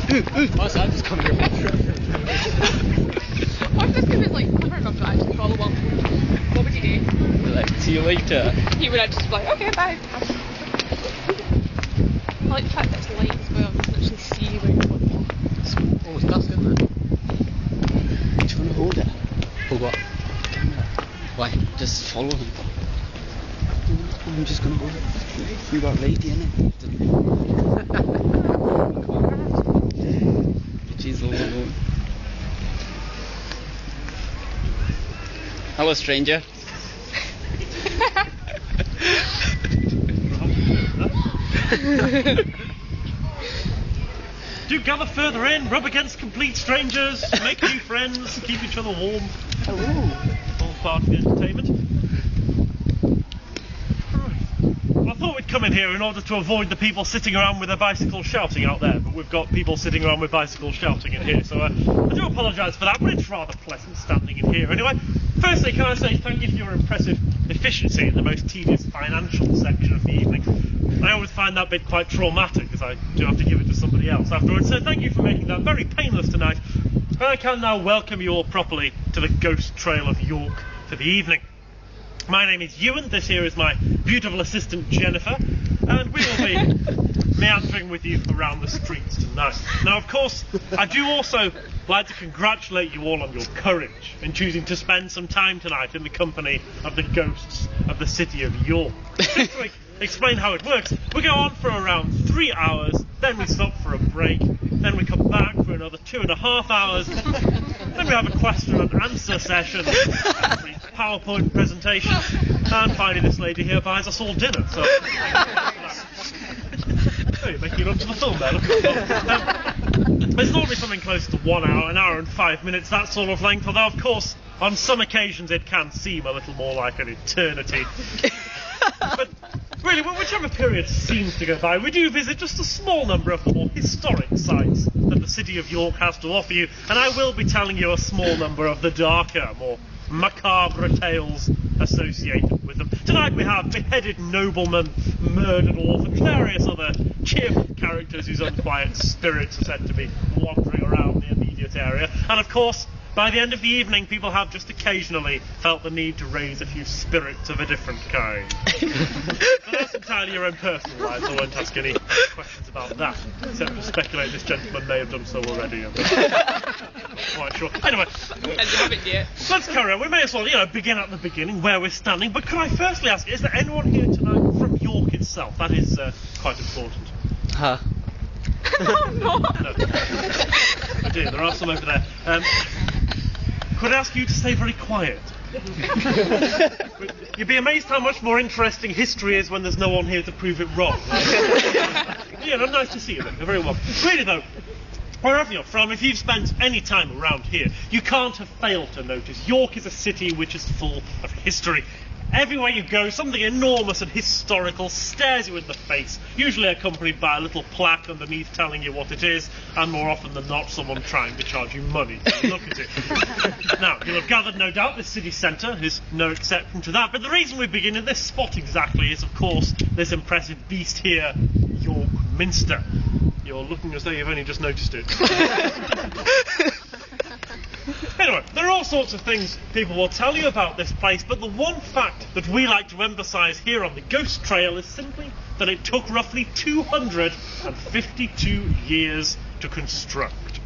Also, I'm just coming here. What if this kid was like, I can't remember, I actually follow up. What would you do? Like, see you later. He would just be like, okay, bye. I like the fact that it's light as well, you can actually see where you're looking. Oh, it's dusk, isn't it? Do you want to hold it? Hold what? Why? Just follow him. I'm just gonna go. We got lady in it. She's all alone. Hello, stranger. Do gather further in, rub against complete strangers, make new friends, keep each other warm. Hello. All part of the entertainment. Well, I thought we'd come in here in order to avoid the people sitting around with their bicycles shouting out there, but we've got people sitting around with bicycles shouting in here, so I do apologise for that, but it's rather pleasant standing in here anyway. Firstly, can I say thank you for your impressive efficiency in the most tedious financial section of the evening. I always find that bit quite traumatic because I do have to give it to somebody else afterwards, so thank you for making that very painless tonight. And I can now welcome you all properly to the Ghost Trail of York for the evening. My name is Ewan, this here is my beautiful assistant Jennifer, and we will be meandering with you around the streets tonight. Now, of course, I do also like to congratulate you all on your courage in choosing to spend some time tonight in the company of the ghosts of the city of York. Just to explain how it works, we go on for around 3 hours, then we stop for a break, then we come back for another 2.5 hours, then we have a question and answer session, a brief PowerPoint presentation, and finally this lady here buys us all dinner. So, oh, you're making it onto the film there. It's normally something close to 1 hour, 1 hour and 5 minutes, that sort of length, although of course on some occasions it can seem a little more like an eternity. But really, whichever period seems to go by, we do visit just a small number of the more historic sites that the city of York has to offer you, and I will be telling you a small number of the darker, more macabre tales associated with them. Tonight we have beheaded noblemen, murdered orphans, various other cheerful characters whose unquiet spirits are said to be wandering around the immediate area, and of course, by the end of the evening, people have just occasionally felt the need to raise a few spirits of a different kind. But that's entirely your own personal lives. I won't ask any questions about that, except to speculate this gentleman may have done so already. I'm not quite sure. Anyway, And you haven't yet. let's carry on. We may as well, begin at the beginning, where we're standing. But could I firstly ask, is there anyone here tonight from York itself? That is quite important. Huh. No. No. Oh dear, there are some over there. Could I ask you to stay very quiet? You'd be amazed how much more interesting history is when there's no one here to prove it wrong. Nice to see you then. You're very welcome. Really though, wherever you're from, if you've spent any time around here, you can't have failed to notice York is a city which is full of history. Everywhere you go, something enormous and historical stares you in the face, usually accompanied by a little plaque underneath telling you what it is, and more often than not, someone trying to charge you money to look at it. Now, you'll have gathered, no doubt, this city centre is no exception to that, but the reason we begin in this spot exactly is, of course, this impressive beast here, York Minster. You're looking as though you've only just noticed it. Anyway, there are all sorts of things people will tell you about this place, but the one fact that we like to emphasise here on the Ghost Trail is simply that it took roughly 252 years to construct.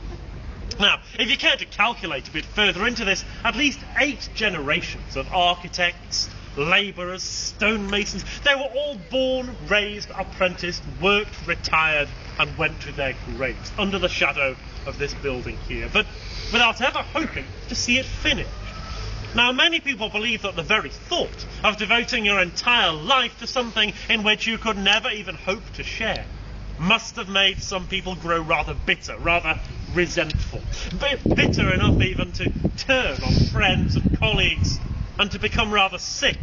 Now, if you care to calculate a bit further into this, at least 8 generations of architects, labourers, stonemasons, they were all born, raised, apprenticed, worked, retired, and went to their graves under the shadow of this building here, but without ever hoping to see it finished. Now, many people believe that the very thought of devoting your entire life to something in which you could never even hope to share must have made some people grow rather bitter, rather resentful, bitter enough even to turn on friends and colleagues, and to become rather sick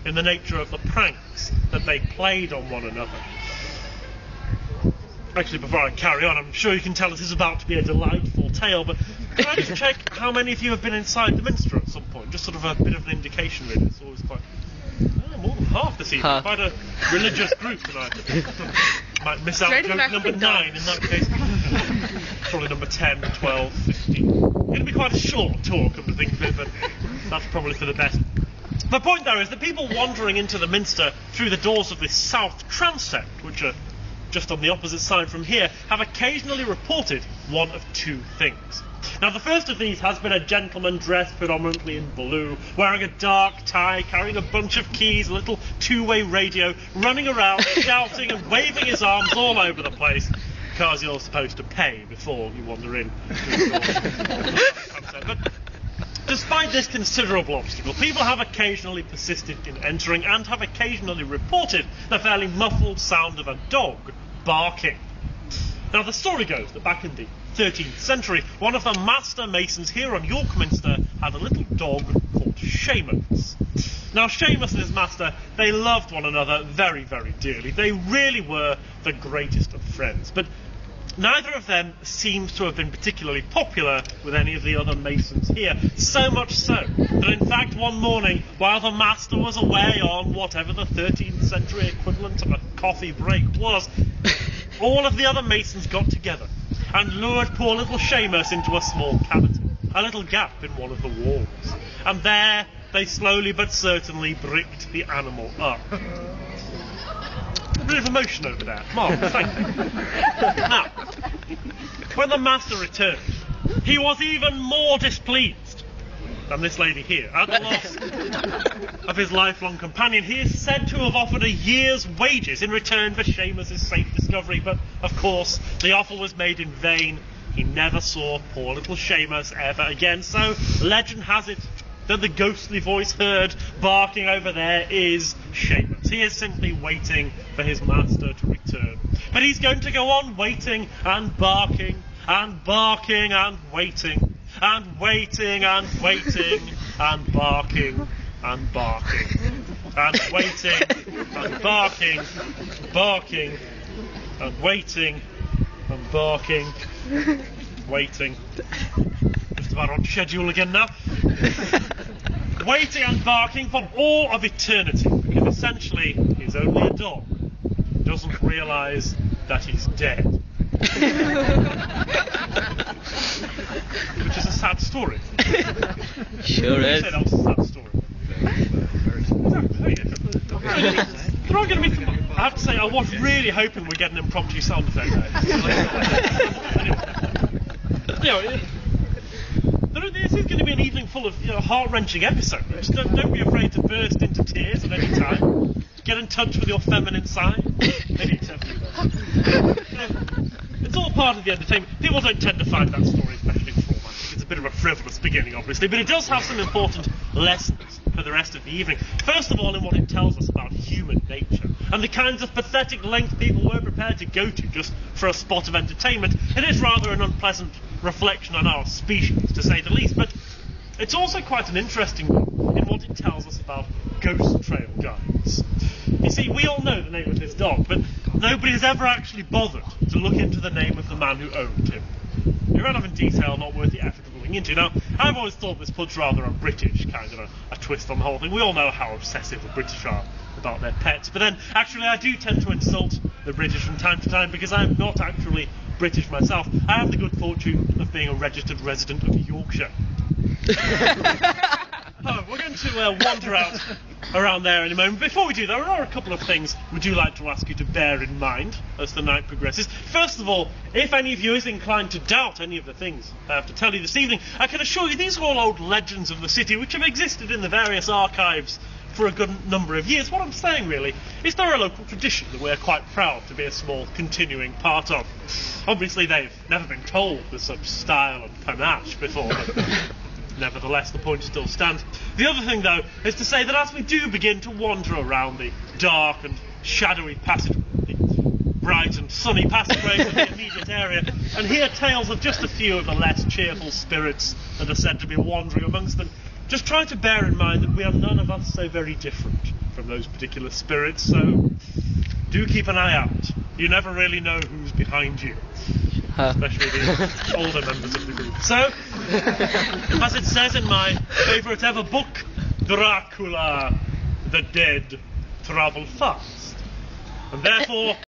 in the nature of the pranks that they played on one another. Actually, before I carry on, I'm sure you can tell this is about to be a delightful tale, but can I just check how many of you have been inside the Minster at some point? Just sort of a bit of an indication, really. It's always quite... more than half this evening. Quite a religious group tonight. Might miss out joke number 9 in that case. probably number 10, 12, 15. It's going to be quite a short talk, come to think of it, but that's probably for the best. My point, though, is that people wandering into the Minster through the doors of this south transept, which are just on the opposite side from here, have occasionally reported one of two things. Now, the first of these has been a gentleman dressed predominantly in blue, wearing a dark tie, carrying a bunch of keys, a little two-way radio, running around, shouting and waving his arms all over the place, because you're supposed to pay before you wander in. But despite this considerable obstacle, people have occasionally persisted in entering and have occasionally reported the fairly muffled sound of a dog barking. Now, the story goes that back in the 13th century, one of the master masons here on York Minster had a little dog called Seamus. Now, Seamus and his master, they loved one another very, very dearly. They really were the greatest of friends. But neither of them seems to have been particularly popular with any of the other masons here. So much so that, in fact, one morning, while the master was away on whatever the 13th century equivalent of a coffee break was, all of the other masons got together and lured poor little Seamus into a small cavity, a little gap in one of the walls. And there they slowly but certainly bricked the animal up. A bit of emotion over there. Mark, thank you. Now, when the master returned, he was even more displeased than this lady here at the loss of his lifelong companion. He is said to have offered a year's wages in return for Seamus's safe discovery, but of course the offer was made in vain. He never saw poor little Seamus ever again, so legend has it that the ghostly voice heard barking over there is Seamus. He is simply waiting for his master to return. But he's going to go on waiting and barking and barking and waiting and waiting and waiting and barking and barking and waiting and barking, barking and waiting and barking, waiting. Just about on schedule again now. Waiting and barking for all of eternity, because essentially he's only a dog. He doesn't realise that he's dead. Which is a sad story. Sure is. That was a sad story. There are going to be some, I have to say, I was really hoping we'd get an impromptu sound effect there. This is going to be an evening full of heart-wrenching episodes. Don't be afraid to burst into tears at any time. Get in touch with your feminine side. Maybe except for you. It's all part of the entertainment. People don't tend to find that story especially traumatic. It's a bit of a frivolous beginning, obviously, but it does have some important lessons for the rest of the evening. First of all, in what it tells us about human nature and the kinds of pathetic lengths people were prepared to go to just for a spot of entertainment. It is rather an unpleasant reflection on our species, to say the least, but it's also quite an interesting one in what it tells us about ghost trail guides. You see, we all know the name of this dog, but nobody has ever actually bothered to look into the name of the man who owned him. Irrelevant detail, not worth the effort of looking into. Now, I've always thought this puts rather a British kind of a twist on the whole thing. We all know how obsessive the British are about their pets, but then actually I do tend to insult the British from time to time because I'm not actually British myself. I have the good fortune of being a registered resident of Yorkshire. We're going to wander out around there in a moment. Before we do, there are a couple of things we do like to ask you to bear in mind as the night progresses. First of all, if any of you is inclined to doubt any of the things I have to tell you this evening, I can assure you these are all old legends of the city which have existed in the various archives for a good number of years. What I'm saying, really, is they're a local tradition that we're quite proud to be a small continuing part of. Obviously, they've never been told with such style and panache before, but nevertheless, the point still stands. The other thing, though, is to say that as we do begin to wander around the dark and shadowy passage, the bright and sunny passageways of the immediate area, and hear tales of just a few of the less cheerful spirits that are said to be wandering amongst them, just try to bear in mind that we are none of us so very different from those particular spirits, so do keep an eye out. You never really know who's behind you, especially the older members of the group. So, as it says in my favourite ever book, Dracula, the dead travel fast, and therefore